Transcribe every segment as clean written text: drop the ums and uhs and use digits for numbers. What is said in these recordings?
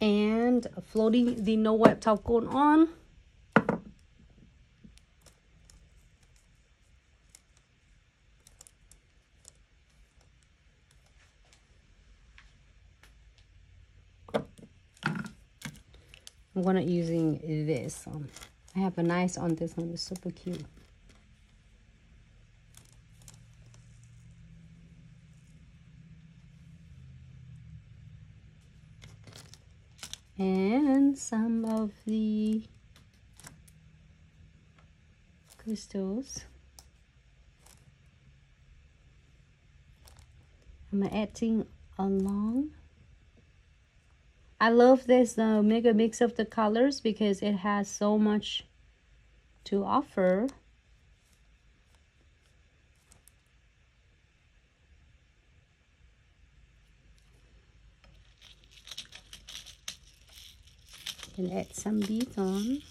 And floating the no wipe top coat on. I'm gonna using this. I have a nice on this one. It's super cute. And some of the crystals. I'm adding along. I love this mega mix of the colors because it has so much to offer. And add some beads on.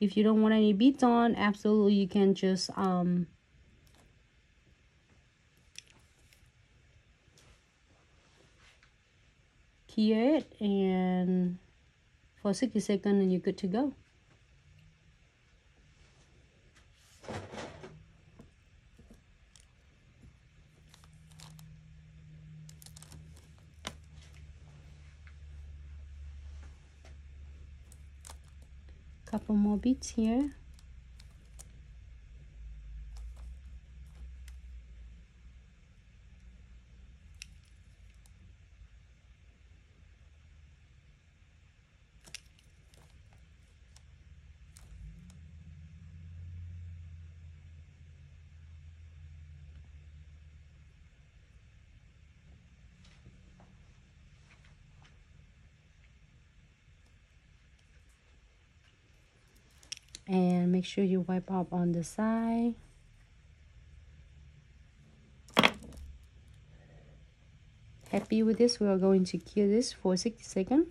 If you don't want any beads on, absolutely you can just key it and for 60 seconds and you're good to go. Couple more beads here. And make sure you wipe up on the side. Happy with this? We are going to cure this for 60 seconds.